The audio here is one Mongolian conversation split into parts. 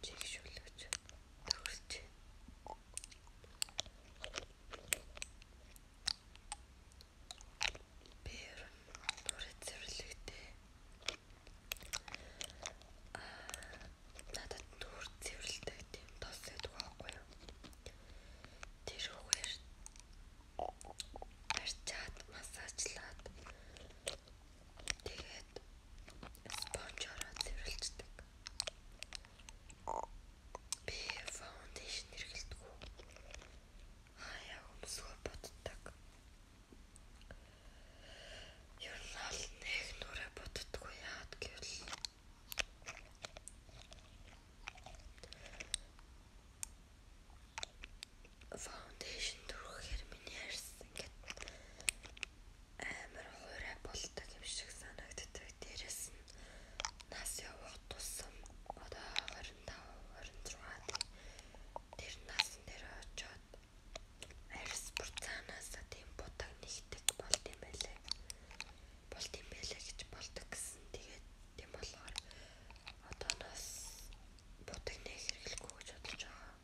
чигшүүлж төрүүлж би нураа цэвэрлэхдээ надад нүүр цэвэрлдэг тийм тос байдаг байхгүй юу? Тэр үгээр арчаад массажлаад тэгээд спонжороо цэвэрлждэг. Би фаундейшн хэрэглэдэггүй. Хаяа өмсгөө боддог. Ер нь аль нэг нүрээ боддоггүй яад гэвэл фаундейшн түрхэхээр миний арьс ингээд амар хуурай болдог юм шиг санагддаг. Дээрээс нь нас явах тусам одоо 25 26 тэр насн дээр очоод арьс бүр цаанаасаа тийм будаг нэгдэг болд юм байлээ гэж болдог гэсэн. Тэгээд тийм болохоор одооноос будаг нэг хэрэглэхгүй гэж бодож байгаа.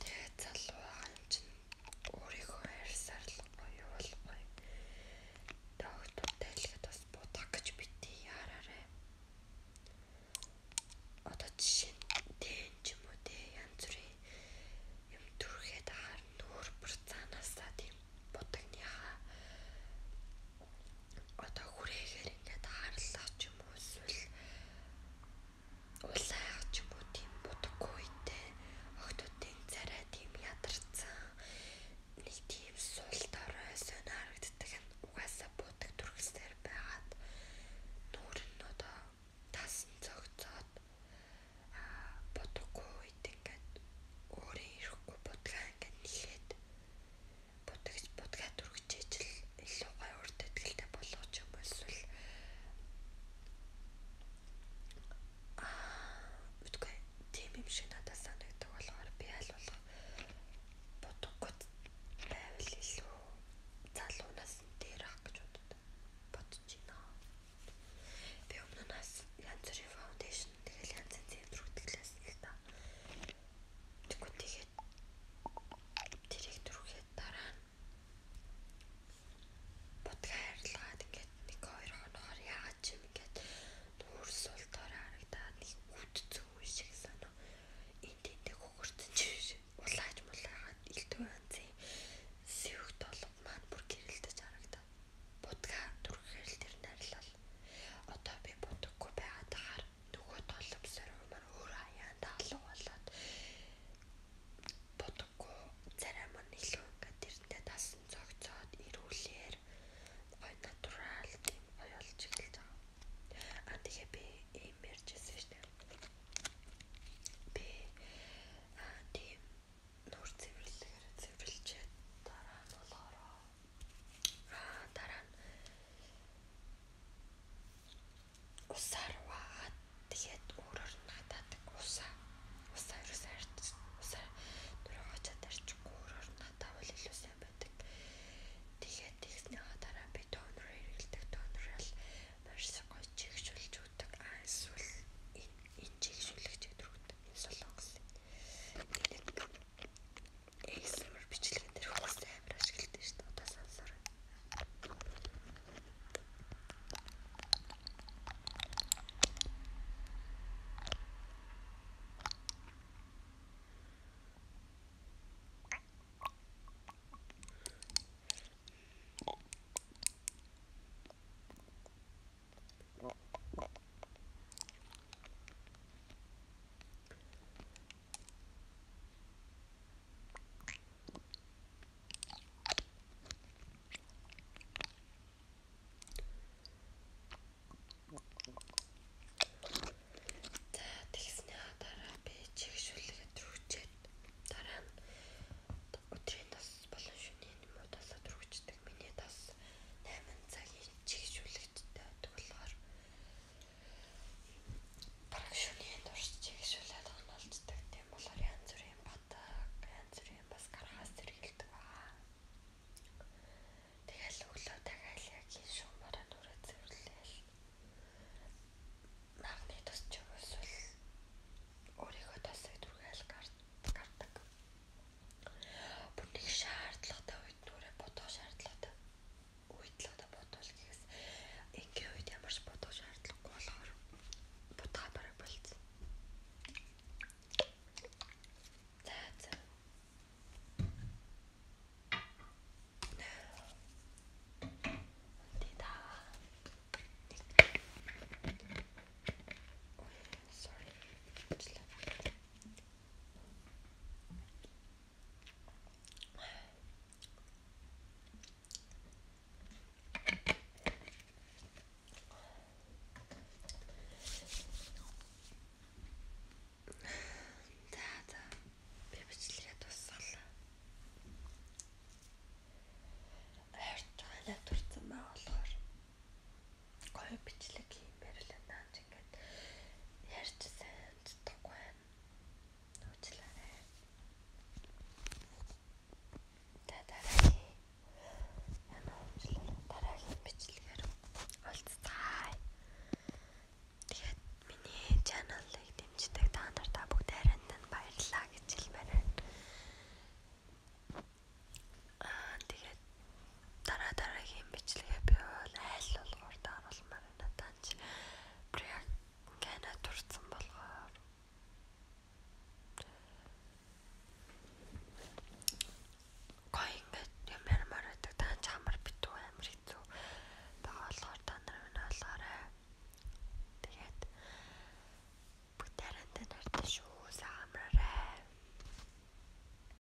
Тэгээд залуу байгаа юм чинь өөрийнхөө арьсаар л гоё болгоё. Доктортой хэлэхэд бас будах гэж битгий яараарай. Одоо жишээ нь тэн ч юм уу те янз бүрийн юм түрхэд ахаар нүүр бүр цаанаасаа тийм будагныхаа одоо хүрээгээр ингээд харлах ч юм уу эсвэл улайх ч юм уу тийм будаггүй үедээ охтуудын царай тийм ядарсан нэг тийм сул дорой сонио харагддаг нь угаасаа будаг түрхсээр байгаад нүүр нь одоо тасан цогцоод будаггүй үед ингээд өөрийн ирэхгүй будгаа ингээд нэхэд будгаа түрхжээж л илүү гой урд эдгэлтэй болгож юм эсвэл үгүй тийм юм шиг надад санагддаг болохоор би аль болох будаггүй байвал илүү залуунаас нь дээр ах гэж бодож байна. Би өмнөөс янз бүрийн фаундейшн тэгэл янз янзын түрхтгэлээс л та. Тэгвэл тэгээд тэрийг түрхэхэд дараа нь будгаа арилгаад ингээд 1-2 хоногоор яагаад ч юм ингээд нүүр сул доор харагдаад нэг үтцэн үе шиг санаа. Энд хөгөрцөн ч улааж мулаагаад элдв янзын сэвэг толгод маань бүр гэрэлдэж харагдаад будгаа түрхэхээр л тэр нарилал. Одоо би будаггүй байгаад ахаар нөгөө толгом соргомоор өөр хаяанда алга болоод будаггүй царай маань илүү ингээд тэрнтэй тасан цогцоод ирүүлээр гой натурал тийм гоё болж эхэлж байгаа. Тэгээ би ийм ярьжсэн шүү дээ. Би тийм нүүр цэвэрлжээд дараа нь болохоор дараа нь усаар ваагаад тэгээд өөрөөр нь хатаадаг усаа ерөөсөө усаа нураа хачаад арчихгүй өөрөөр нь хатаавал илүү сайн байдаг. Тэгээд тэгснийхаа дараа би тонер хэрэглэдэг. Тонерал маш гоё чигшүүлж өгдөг. Эсвэл энэ чигшүүлэгч гэдэг инсолокс. ASMR бичлэгэн дээр хүмүүс амар ашигладаг шүү дээ. Одоо сонсороо. гоё бичлээ.